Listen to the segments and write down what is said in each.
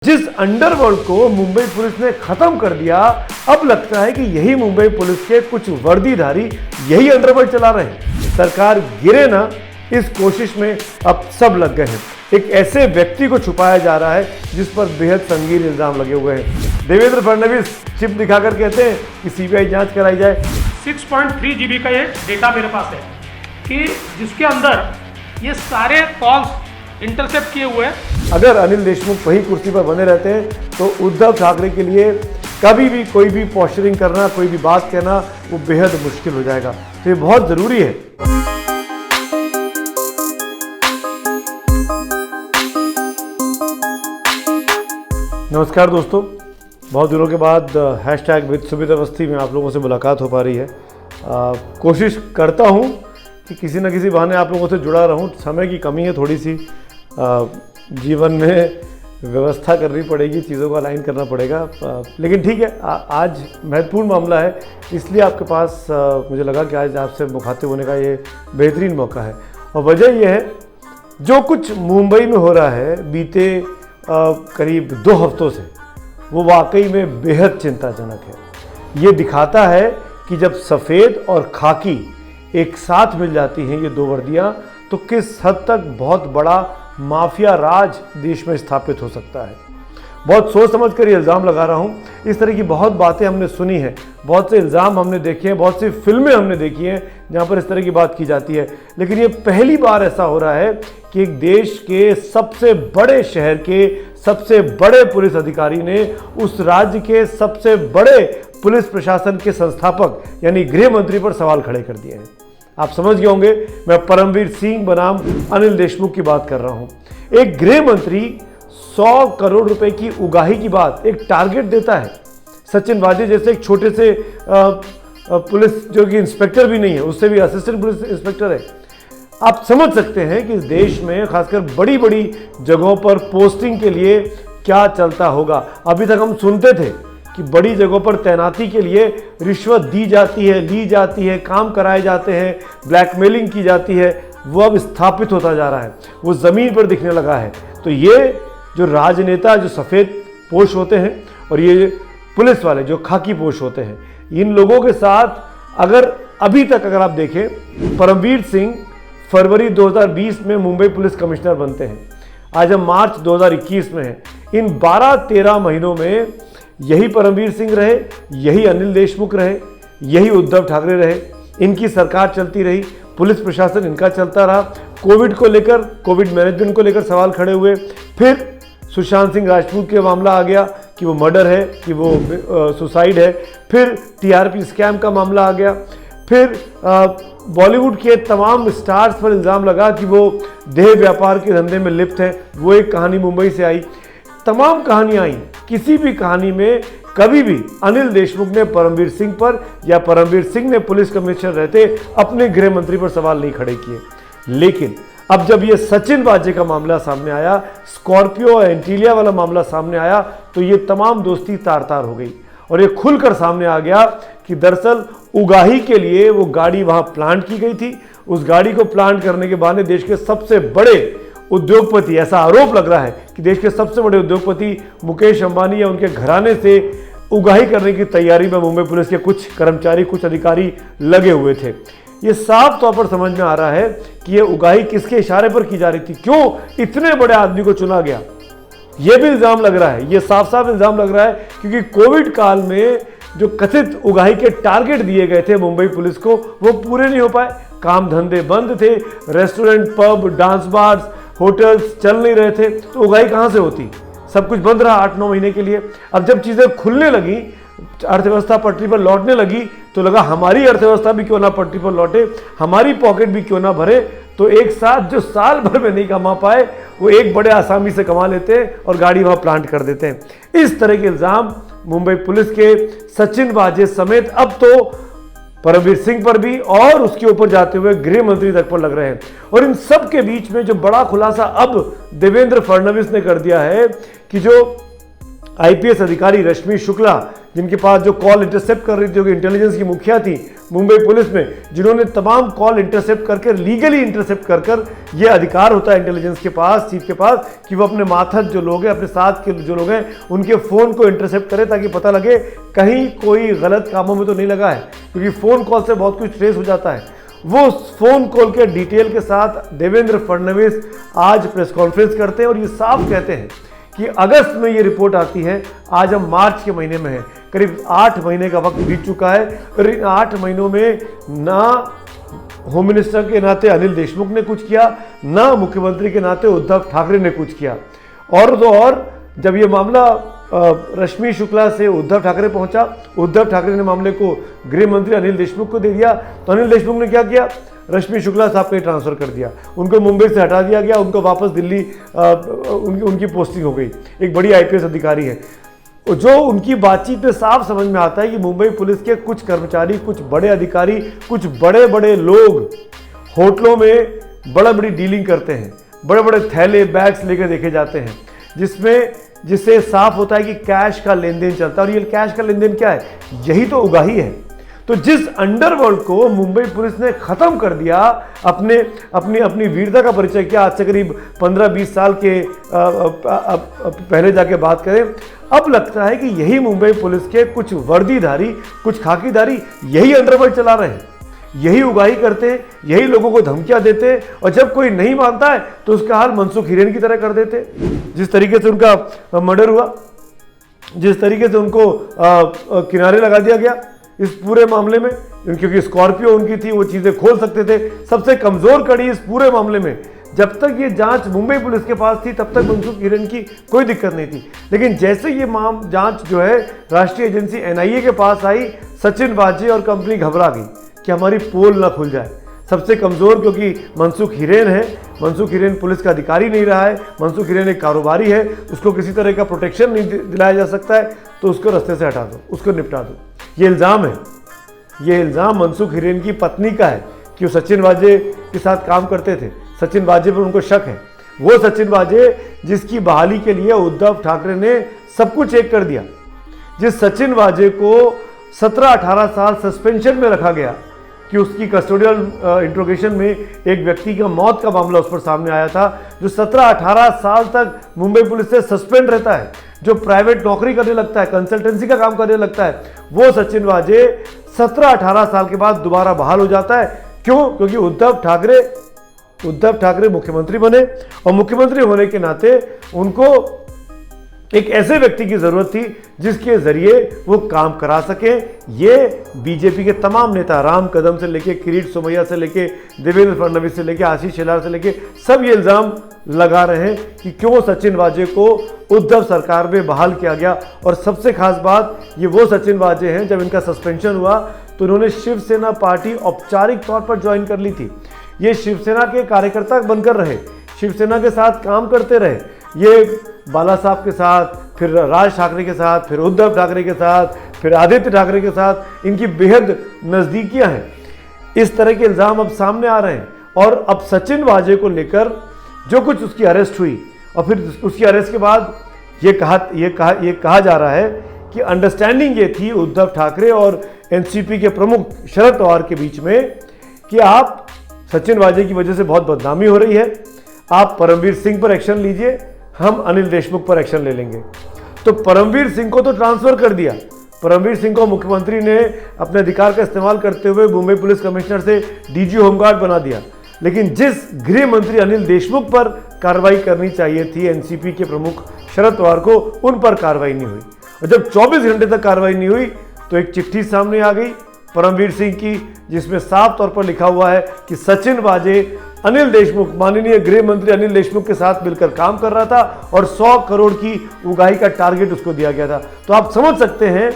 जिस अंडरवर्ल्ड को मुंबई पुलिस ने खत्म कर दिया, अब लगता है कि यही मुंबई पुलिस के कुछ वर्दीधारी यही अंडरवर्ल्ड चला रहे हैं। सरकार गिरे ना, इस कोशिश में अब सब लग गए हैं। एक ऐसे व्यक्ति को छुपाया जा रहा है जिस पर बेहद संगीन इल्जाम लगे हुए हैं। देवेंद्र फडणवीस चिप दिखाकर कहते हैं कि सीबीआई जांच कराई जाए। 6.3 GB का ये डेटा मेरे पास है कि जिसके अंदर ये सारे कॉल्स इंटरसेप्ट किए हुए हैं। अगर अनिल देशमुख वही कुर्सी पर बने रहते हैं तो उद्धव ठाकरे के लिए कभी भी कोई भी पोस्चरिंग करना, कोई भी बात कहना वो बेहद मुश्किल हो जाएगा। तो ये बहुत ज़रूरी है। नमस्कार दोस्तों, बहुत दिनों के बाद #विद सुमित अवस्थी में आप लोगों से मुलाकात हो पा रही है। कोशिश करता हूँ कि किसी न किसी बहाने आप लोगों से जुड़ा रहूँ। समय की कमी है थोड़ी सी, जीवन में व्यवस्था करनी पड़ेगी, चीज़ों को अलाइन करना पड़ेगा, लेकिन ठीक है। आज महत्वपूर्ण मामला है, इसलिए आपके पास मुझे लगा कि आज आपसे मुखातिब होने का ये बेहतरीन मौका है। और वजह यह है, जो कुछ मुंबई में हो रहा है बीते करीब 2 हफ्तों से, वो वाकई में बेहद चिंताजनक है। ये दिखाता है कि जब सफ़ेद और खाकी एक साथ मिल जाती हैं, ये 2 वर्दियाँ, तो किस हद तक बहुत बड़ा माफिया राज देश में स्थापित हो सकता है। बहुत सोच समझ कर ये इल्ज़ाम लगा रहा हूँ। इस तरह की बहुत बातें हमने सुनी हैं, बहुत से इल्ज़ाम हमने देखे हैं, बहुत सी फिल्में हमने देखी हैं जहाँ पर इस तरह की बात की जाती है। लेकिन ये पहली बार ऐसा हो रहा है कि एक देश के सबसे बड़े शहर के सबसे बड़े पुलिस अधिकारी ने उस राज्य के सबसे बड़े पुलिस प्रशासन के संस्थापक यानी गृह मंत्री पर सवाल खड़े कर दिए हैं। आप समझ गए होंगे, मैं परमवीर सिंह बनाम अनिल देशमुख की बात कर रहा हूं। एक गृह मंत्री 100 करोड़ रुपए की उगाही की बात, एक टारगेट देता है। सचिन वाजे जैसे एक छोटे से पुलिस जो कि इंस्पेक्टर भी नहीं है, उससे भी असिस्टेंट पुलिस इंस्पेक्टर है। आप समझ सकते हैं कि इस देश में खासकर बड़ी बड़ी जगहों पर पोस्टिंग के लिए क्या चलता होगा। अभी तक हम सुनते थे कि बड़ी जगहों पर तैनाती के लिए रिश्वत दी जाती है, ली जाती है, काम कराए जाते हैं, ब्लैकमेलिंग की जाती है। वो अब स्थापित होता जा रहा है, वो ज़मीन पर दिखने लगा है। तो ये जो राजनेता जो सफ़ेद पोश होते हैं और ये पुलिस वाले जो खाकी पोश होते हैं, इन लोगों के साथ अभी तक अगर आप देखें, परमवीर सिंह फरवरी 2020 में मुंबई पुलिस कमिश्नर बनते हैं। आज हम मार्च 2021 में हैं। इन 12-13 महीनों में यही परमवीर सिंह रहे, यही अनिल देशमुख रहे, यही उद्धव ठाकरे रहे। इनकी सरकार चलती रही, पुलिस प्रशासन इनका चलता रहा। कोविड को लेकर, कोविड मैनेजमेंट को लेकर सवाल खड़े हुए। फिर सुशांत सिंह राजपूत के मामला आ गया कि वो मर्डर है, कि वो सुसाइड है। फिर टीआरपी स्कैम का मामला आ गया। फिर बॉलीवुड के तमाम स्टार्स पर इल्ज़ाम लगा कि वो देह व्यापार के धंधे में लिप्त हैं। वो एक कहानी मुंबई से आई। तमाम कहानियाँ आई। किसी भी कहानी में कभी भी अनिल देशमुख ने परमवीर सिंह पर या परमवीर सिंह ने पुलिस कमिश्नर रहते अपने गृह मंत्री पर सवाल नहीं खड़े किए। लेकिन अब जब ये सचिन वाजे का मामला सामने आया, स्कॉर्पियो एंटीलिया वाला मामला सामने आया, तो ये तमाम दोस्ती तार तार हो गई और ये खुलकर सामने आ गया कि दरअसल उगाही के लिए वो गाड़ी वहाँ प्लांट की गई थी। उस गाड़ी को प्लांट करने के बहाने देश के सबसे बड़े उद्योगपति, ऐसा आरोप लग रहा है कि देश के सबसे बड़े उद्योगपति मुकेश अंबानी या उनके घराने से उगाही करने की तैयारी में मुंबई पुलिस के कुछ कर्मचारी, कुछ अधिकारी लगे हुए थे। ये साफ तौर पर समझ में आ रहा है कि ये उगाही किसके इशारे पर की जा रही थी, क्यों इतने बड़े आदमी को चुना गया। ये भी इल्जाम लग रहा है, ये साफ साफ इल्जाम लग रहा है, क्योंकि कोविड काल में जो कथित उगाही के टारगेट दिए गए थे मुंबई पुलिस को, वो पूरे नहीं हो पाए। काम धंधे बंद थे, restaurant, pub, dance bars, hotels चल नहीं रहे थे, तो उगाही कहाँ से होती। सब कुछ बंद रहा 8-9 महीने के लिए। अब जब चीज़ें खुलने लगी, अर्थव्यवस्था पटरी पर लौटने लगी, तो लगा हमारी अर्थव्यवस्था भी क्यों ना पटरी पर लौटे, हमारी पॉकेट भी क्यों ना भरे। तो एक साथ जो साल भर में नहीं कमा पाए, वो एक बड़े आसामी से कमा लेते हैं और गाड़ी वहाँ प्लांट कर देते हैं। इस तरह के इल्ज़ाम मुंबई पुलिस के सचिन वाजे समेत अब तो परमवीर सिंह पर भी और उसके ऊपर जाते हुए गृह मंत्री तक पर लग रहे हैं। और इन सब के बीच में जो बड़ा खुलासा अब देवेंद्र फडणवीस ने कर दिया है कि जो आईपीएस अधिकारी रश्मि शुक्ला, जिनके पास जो कॉल इंटरसेप्ट कर रही थी, जो कि इंटेलिजेंस की मुखिया थी मुंबई पुलिस में, जिन्होंने तमाम कॉल इंटरसेप्ट करके लीगली इंटरसेप्ट कर ये अधिकार होता है इंटेलिजेंस के पास, चीफ के पास, कि वो अपने माथत जो लोग हैं, अपने साथ के जो लोग हैं, उनके फ़ोन को इंटरसेप्ट करे ताकि पता लगे कहीं कोई गलत कामों में तो नहीं लगा है, क्योंकि फ़ोन कॉल से बहुत कुछ ट्रेस हो जाता है। वो फ़ोन कॉल के डिटेल के साथ देवेंद्र फडणवीस आज प्रेस कॉन्फ्रेंस करते हैं और ये साफ कहते हैं कि अगस्त में ये रिपोर्ट आती है। आज हम मार्च के महीने में हैं, करीब 8 महीने का वक्त बीत चुका है और इन 8 महीनों में ना होम मिनिस्टर के नाते अनिल देशमुख ने कुछ किया, ना मुख्यमंत्री के नाते उद्धव ठाकरे ने कुछ किया। और तो और जब ये मामला रश्मि शुक्ला से उद्धव ठाकरे पहुंचा, उद्धव ठाकरे ने मामले को गृह मंत्री अनिल देशमुख को दे दिया, तो अनिल देशमुख ने क्या किया, रश्मि शुक्ला साहब को ट्रांसफ़र कर दिया, उनको मुंबई से हटा दिया गया, उनको वापस दिल्ली उनकी पोस्टिंग हो गई। एक बड़ी आईपीएस अधिकारी है, जो उनकी बातचीत में साफ समझ में आता है कि मुंबई पुलिस के कुछ कर्मचारी, कुछ बड़े अधिकारी, कुछ बड़े बड़े लोग होटलों में बड़ा बड़ी डीलिंग करते हैं, बड़े बड़े थैले बैग्स लेकर देखे जाते हैं, जिससे साफ होता है कि कैश का लेन देन चलता है। और ये कैश का लेन देन क्या है, यही तो उगाही है। तो जिस अंडरवर्ल्ड को मुंबई पुलिस ने खत्म कर दिया, अपनी वीरता का परिचय किया, आज से करीब 15-20 साल के पहले जाके बात करें, अब लगता है कि यही मुंबई पुलिस के कुछ वर्दीधारी, कुछ खाकीधारी यही अंडरवर्ल्ड चला रहे हैं, यही उगाही करते हैं, यही लोगों को धमकियां देते हैं, और जब कोई नहीं मानता है तो उसका हाल मनसुख हिरेन की तरह कर देते हैं। जिस तरीके से उनका मर्डर हुआ, जिस तरीके से उनको किनारे लगा दिया गया इस पूरे मामले में, क्योंकि स्कॉर्पियो उनकी थी, वो चीजें खोल सकते थे। सबसे कमजोर कड़ी इस पूरे मामले में, जब तक ये जांच मुंबई पुलिस के पास थी तब तक मनसुख हिरेन की कोई दिक्कत नहीं थी, लेकिन जैसे ये जांच जो है राष्ट्रीय एजेंसी एनआईए के पास आई, सचिन वाजे और कंपनी घबरा गई कि हमारी पोल ना खुल जाए। सबसे कमजोर क्योंकि मनसुख हिरेन है, मनसुख हिरेन पुलिस का अधिकारी नहीं रहा है, मनसुख हिरेन एक कारोबारी है, उसको किसी तरह का प्रोटेक्शन नहीं दिलाया जा सकता है, तो उसको रास्ते से हटा दो, उसको निपटा दो। ये इल्ज़ाम है, ये इल्ज़ाम मनसुख हिरेन की पत्नी का है कि वो सचिन वाजे के साथ काम करते थे, सचिन वाजे पर उनको शक है। वो सचिन वाजे जिसकी बहाली के लिए उद्धव ठाकरे ने सब कुछ चेक कर दिया, जिस सचिन वाजे को 17-18 साल सस्पेंशन में रखा गया कि उसकी कस्टोडियल इंट्रोगेशन में एक व्यक्ति का मौत का मामला उस पर सामने आया था, जो 17-18 साल तक मुंबई पुलिस से सस्पेंड रहता है, जो प्राइवेट नौकरी करने लगता है, कंसल्टेंसी का काम करने लगता है, वो सचिन वाजे 17-18 साल के बाद दोबारा बहाल हो जाता है। क्यों? क्योंकि उद्धव ठाकरे मुख्यमंत्री बने और मुख्यमंत्री होने के नाते उनको एक ऐसे व्यक्ति की जरूरत थी जिसके जरिए वो काम करा सके। ये बीजेपी के तमाम नेता, राम कदम से लेके किरीट सोमैया से लेके देवेंद्र फडणवीस से लेके आशीष शेलार से लेके सब ये इल्ज़ाम लगा रहे हैं कि क्यों सचिन वाजे को उद्धव सरकार में बहाल किया गया। और सबसे खास बात, ये वो सचिन वाजे हैं, जब इनका सस्पेंशन हुआ तो उन्होंने शिवसेना पार्टी औपचारिक तौर पर ज्वाइन कर ली थी। ये शिवसेना के कार्यकर्ता बनकर रहे, शिवसेना के साथ काम करते रहे, ये बाला साहब के साथ, फिर राज ठाकरे के साथ, फिर उद्धव ठाकरे के साथ, फिर आदित्य ठाकरे के साथ इनकी बेहद नज़दीकियां हैं। इस तरह के इल्ज़ाम अब सामने आ रहे हैं और अब सचिन वाजे को लेकर जो कुछ उसकी अरेस्ट हुई और फिर उसकी अरेस्ट के बाद ये कहा जा रहा है कि अंडरस्टैंडिंग ये थी उद्धव ठाकरे और एनसीपी के प्रमुख शरद पवार के बीच में कि आप सचिन वाजे की वजह से बहुत बदनामी हो रही है, आप परमवीर सिंह पर एक्शन लीजिए, हम अनिल देशमुख पर एक्शन ले लेंगे। तो परमवीर सिंह को तो ट्रांसफर कर दिया, परमवीर सिंह को मुख्यमंत्री ने अपने अधिकार का इस्तेमाल करते हुए मुंबई पुलिस कमिश्नर से डीजी होमगार्ड बना दिया, लेकिन जिस गृह मंत्री अनिल देशमुख पर कार्रवाई करनी चाहिए थी एनसीपी के प्रमुख शरद पवार को, उन पर कार्रवाई नहीं हुई। और जब 24 घंटे तक कार्रवाई नहीं हुई तो एक चिट्ठी सामने आ गई परमवीर सिंह की, जिसमें साफ तौर पर लिखा हुआ है कि सचिन वाजे अनिल देशमुख, माननीय गृह मंत्री अनिल देशमुख के साथ मिलकर काम कर रहा था और 100 करोड़ की उगाही का टारगेट उसको दिया गया था। तो आप समझ सकते हैं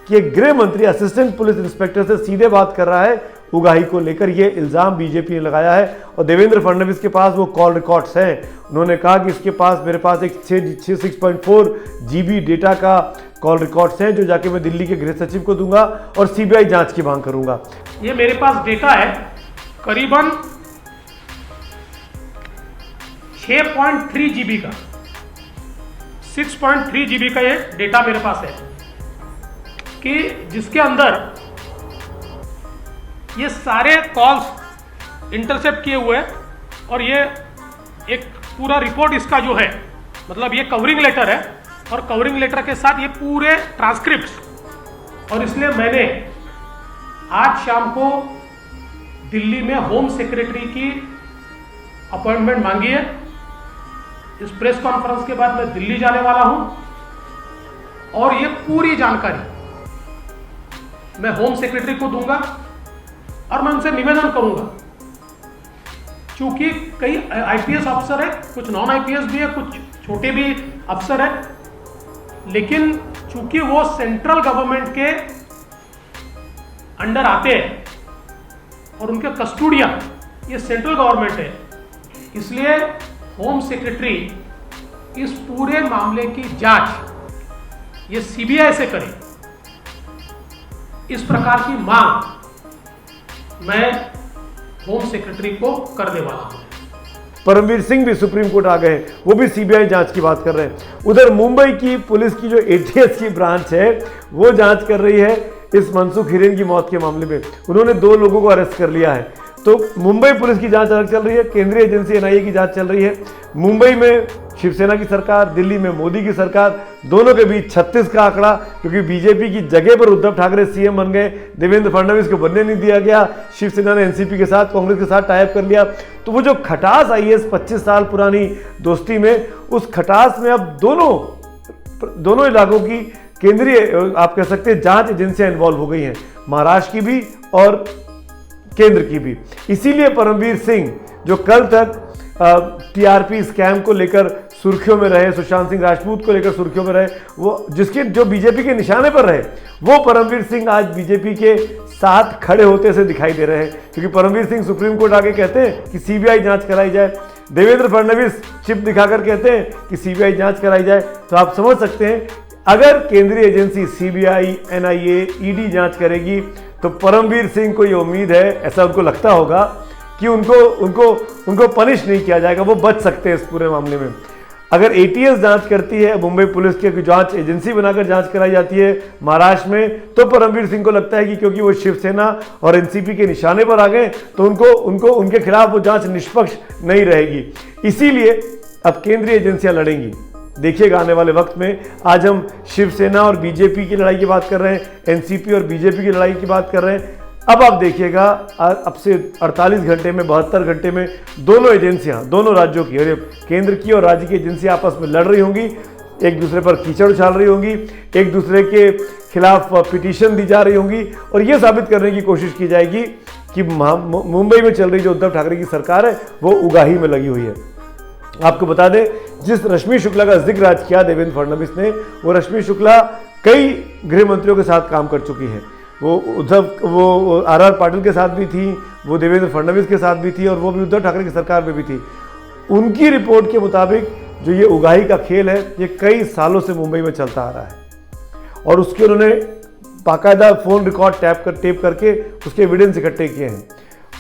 कि एक गृह मंत्री असिस्टेंट पुलिस इंस्पेक्टर से सीधे बात कर रहा है उगाही को लेकर। ये इल्ज़ाम बीजेपी ने लगाया है और देवेंद्र फडणवीस के पास वो कॉल रिकॉर्ड्स हैं। उन्होंने कहा कि इसके पास, मेरे पास एक 6.4 GB डेटा का कॉल रिकॉर्ड्स हैं जो जाके मैं दिल्ली के गृह सचिव को दूंगा और सीबीआई जांच की मांग करूंगा। ये मेरे पास डेटा है करीबन 6.3 GB का, 6.3 GB का ये डेटा मेरे पास है कि जिसके अंदर ये सारे कॉल्स इंटरसेप्ट किए हुए हैं और ये एक पूरा रिपोर्ट इसका जो है, मतलब ये कवरिंग लेटर है और कवरिंग लेटर के साथ ये पूरे ट्रांसक्रिप्ट्स। और इसलिए मैंने आज शाम को दिल्ली में होम सेक्रेटरी की अपॉइंटमेंट मांगी है। इस प्रेस कॉन्फ्रेंस के बाद मैं दिल्ली जाने वाला हूं और ये पूरी जानकारी मैं होम सेक्रेटरी को दूंगा और मैं उनसे निवेदन करूंगा, क्योंकि कई आईपीएस अफसर है, कुछ नॉन आईपीएस भी है, कुछ छोटे भी अफसर है, लेकिन चूंकि वो सेंट्रल गवर्नमेंट के अंडर आते हैं और उनके कस्टोडियन ये सेंट्रल गवर्नमेंट है, इसलिए होम सेक्रेटरी इस पूरे मामले की जांच ये सीबीआई से करे, इस प्रकार की मांग मैं होम सेक्रेटरी को करने वाला हूं। परमवीर सिंह भी सुप्रीम कोर्ट आ गए, वो भी सीबीआई जांच की बात कर रहे हैं। उधर मुंबई की पुलिस की जो एटीएस की ब्रांच है वो जांच कर रही है इस मनसुख हिरेन की मौत के मामले में। उन्होंने 2 लोगों को अरेस्ट कर लिया है। तो मुंबई पुलिस की जांच अलग चल रही है, केंद्रीय एजेंसी एनआईए की जांच चल रही है। मुंबई में शिवसेना की सरकार, दिल्ली में मोदी की सरकार, दोनों के बीच 36 का आंकड़ा, क्योंकि बीजेपी की जगह पर उद्धव ठाकरे सीएम बन गए, देवेंद्र फडणवीस को बनने नहीं दिया गया, शिवसेना ने एनसीपी के साथ, कांग्रेस के साथ टाई अप कर लिया। तो वो जो खटास आई है इस 25 साल पुरानी दोस्ती में, उस खटास में अब दोनों इलाकों की केंद्रीय, आप कह सकते हैं, जांच एजेंसियां इन्वॉल्व हो गई हैं, महाराष्ट्र की भी और केंद्र की भी। इसीलिए परमवीर सिंह जो कल तक टीआरपी स्कैम को लेकर सुर्खियों में रहे, सुशांत सिंह राजपूत को लेकर सुर्खियों में रहे, वो जो बीजेपी के निशाने पर रहे, वो परमवीर सिंह आज बीजेपी के साथ खड़े होते से दिखाई दे रहे हैं। क्योंकि परमवीर सिंह सुप्रीम कोर्ट आके कहते हैं कि सीबीआई जांच कराई जाए, देवेंद्र फडणवीस चिप दिखाकर कहते हैं कि सीबीआई जांच कराई जाए। तो आप समझ सकते हैं अगर केंद्रीय एजेंसी सीबीआई, एनआईए, ईडी जांच करेगी तो परमवीर सिंह को ये उम्मीद है, ऐसा उनको लगता होगा कि उनको पनिश नहीं किया जाएगा, वो बच सकते हैं इस पूरे मामले में। अगर एटीएस जांच करती है, मुंबई पुलिस की जांच एजेंसी बनाकर जांच कराई जाती है महाराष्ट्र में, तो परमवीर सिंह को लगता है कि क्योंकि वो शिवसेना और एनसीपी के निशाने पर आ गए तो उनके खिलाफ वो जांच निष्पक्ष नहीं रहेगी। इसीलिए अब केंद्रीय एजेंसियां लड़ेंगी। देखिएगा आने वाले वक्त में, आज हम शिवसेना और बीजेपी की लड़ाई की बात कर रहे हैं, एनसीपी और बीजेपी की लड़ाई की बात कर रहे हैं। अब आप देखिएगा अब से 48 घंटे में, 72 घंटे में दोनों एजेंसियां, दोनों राज्यों की, केंद्र की और राज्य की एजेंसियां आपस में लड़ रही होंगी, एक दूसरे पर कीचड़ उछाल रही होंगी, एक दूसरे के खिलाफ पिटीशन दी जा रही होंगी और ये साबित करने की कोशिश की जाएगी कि मुंबई में चल रही जो उद्धव ठाकरे की सरकार है वो उगाही में लगी हुई है। आपको बता दें, जिस रश्मि शुक्ला का जिक्र आज किया देवेंद्र फडणवीस ने, वो रश्मि शुक्ला कई गृह मंत्रियों के साथ काम कर चुकी हैं। वो आर पाटिल के साथ भी थी, वो देवेंद्र फडणवीस के साथ भी थी और वो भी उद्धव ठाकरे की सरकार में भी थी। उनकी रिपोर्ट के मुताबिक जो ये उगाही का खेल है ये कई सालों से मुंबई में चलता आ रहा है और उसके उन्होंने बाकायदा फोन रिकॉर्ड टेप करके उसके एविडेंस इकट्ठे किए हैं।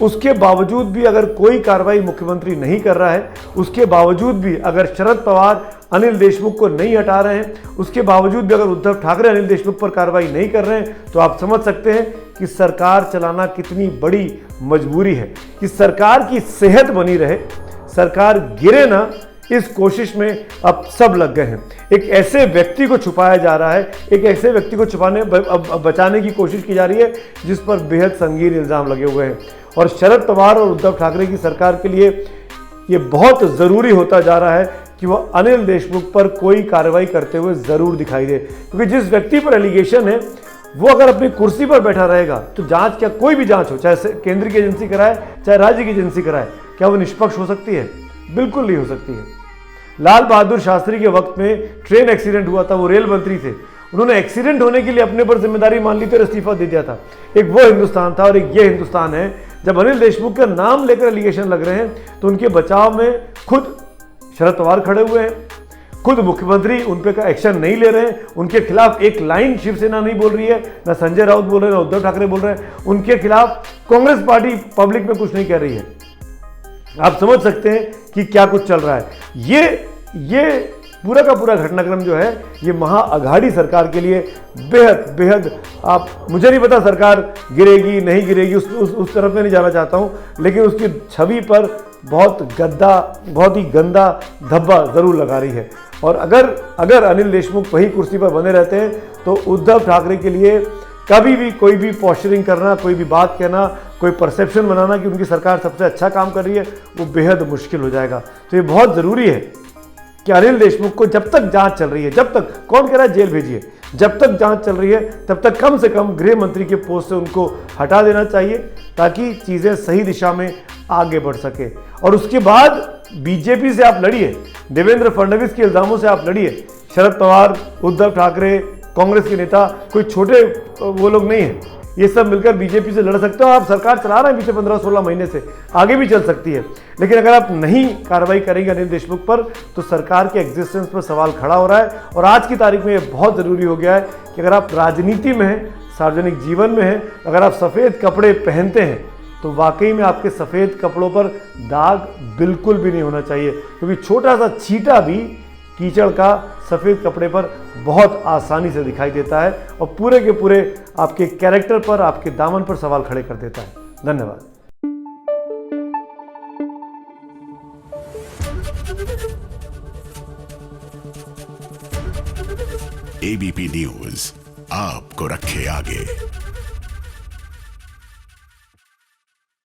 उसके बावजूद भी अगर कोई कार्रवाई मुख्यमंत्री नहीं कर रहा है, उसके बावजूद भी अगर शरद पवार अनिल देशमुख को नहीं हटा रहे हैं, उसके बावजूद भी अगर उद्धव ठाकरे अनिल देशमुख पर कार्रवाई नहीं कर रहे हैं, तो आप समझ सकते हैं कि सरकार चलाना कितनी बड़ी मजबूरी है। कि सरकार की सेहत बनी रहे, सरकार गिरे ना, इस कोशिश में अब सब लग गए हैं। एक ऐसे व्यक्ति को छुपाया जा रहा है, एक ऐसे व्यक्ति को बचाने की कोशिश की जा रही है जिस पर बेहद संगीन इल्जाम लगे हुए हैं। और शरद पवार और उद्धव ठाकरे की सरकार के लिए ये बहुत ज़रूरी होता जा रहा है कि वह अनिल देशमुख पर कोई कार्रवाई करते हुए ज़रूर दिखाई दे, क्योंकि जिस व्यक्ति पर एलिगेशन है वो अगर अपनी कुर्सी पर बैठा रहेगा तो जांच, क्या कोई भी जांच हो, चाहे केंद्र की एजेंसी कराए चाहे राज्य की एजेंसी कराए, क्या वो निष्पक्ष हो सकती है? बिल्कुल नहीं हो सकती है। लाल बहादुर शास्त्री के वक्त में ट्रेन एक्सीडेंट हुआ था, वो रेल मंत्री थे, उन्होंने एक्सीडेंट होने के लिए अपने पर जिम्मेदारी मान ली थी और इस्तीफा दे दिया था। एक वो हिंदुस्तान था और एक ये हिंदुस्तान है जब अनिल देशमुख का नाम लेकर एलिगेशन लग रहे हैं तो उनके बचाव में खुद शरद पवार खड़े हुए हैं, खुद मुख्यमंत्री उन पे का एक्शन नहीं ले रहे हैं, उनके खिलाफ एक लाइन शिवसेना नहीं बोल रही है, ना संजय राउत बोल रहे हैं ना उद्धव ठाकरे बोल रहे हैं, उनके खिलाफ कांग्रेस पार्टी पब्लिक में कुछ नहीं कह रही है। आप समझ सकते हैं कि क्या कुछ चल रहा है। ये पूरा का पूरा घटनाक्रम जो है ये महाअघाड़ी सरकार के लिए बेहद बेहद, आप मुझे नहीं पता सरकार गिरेगी नहीं गिरेगी, उस तरफ में नहीं जाना चाहता हूँ, लेकिन उसकी छवि पर बहुत ही गंदा धब्बा ज़रूर लगा रही है। और अगर अनिल देशमुख वही कुर्सी पर बने रहते हैं तो उद्धव ठाकरे के लिए कभी भी कोई भी पोस्चरिंग करना, कोई भी बात कहना, कोई परसेप्शन बनाना कि उनकी सरकार सबसे अच्छा काम कर रही है, वो बेहद मुश्किल हो जाएगा। तो ये बहुत ज़रूरी है कि अनिल देशमुख को जब तक जांच चल रही है, जब तक, कौन कह रहा है जेल भेजिए, जब तक जांच चल रही है तब तक कम से कम गृह मंत्री के पोस्ट से उनको हटा देना चाहिए ताकि चीज़ें सही दिशा में आगे बढ़ सके। और उसके बाद बीजेपी से आप लड़िए, देवेंद्र फडणवीस के इल्जामों से आप लड़िए। शरद पवार, उद्धव ठाकरे, कांग्रेस के नेता कोई छोटे वो लोग नहीं हैं, ये सब मिलकर बीजेपी से लड़ सकते हो। आप सरकार चला रहे हैं बीते 15-16 महीने से, आगे भी चल सकती है, लेकिन अगर आप नहीं कार्रवाई करेंगे अनिल देशमुख पर तो सरकार के एग्जिस्टेंस पर सवाल खड़ा हो रहा है। और आज की तारीख में ये बहुत ज़रूरी हो गया है कि अगर आप राजनीति में हैं, सार्वजनिक जीवन में हैं, अगर आप सफ़ेद कपड़े पहनते हैं तो वाकई में आपके सफ़ेद कपड़ों पर दाग बिल्कुल भी नहीं होना चाहिए, क्योंकि छोटा सा छींटा भी कीचड़ का सफ़ेद कपड़े पर बहुत आसानी से दिखाई देता है और पूरे के पूरे आपके कैरेक्टर पर, आपके दामन पर सवाल खड़े कर देता है। धन्यवाद। एबीपी न्यूज आपको रखे आगे।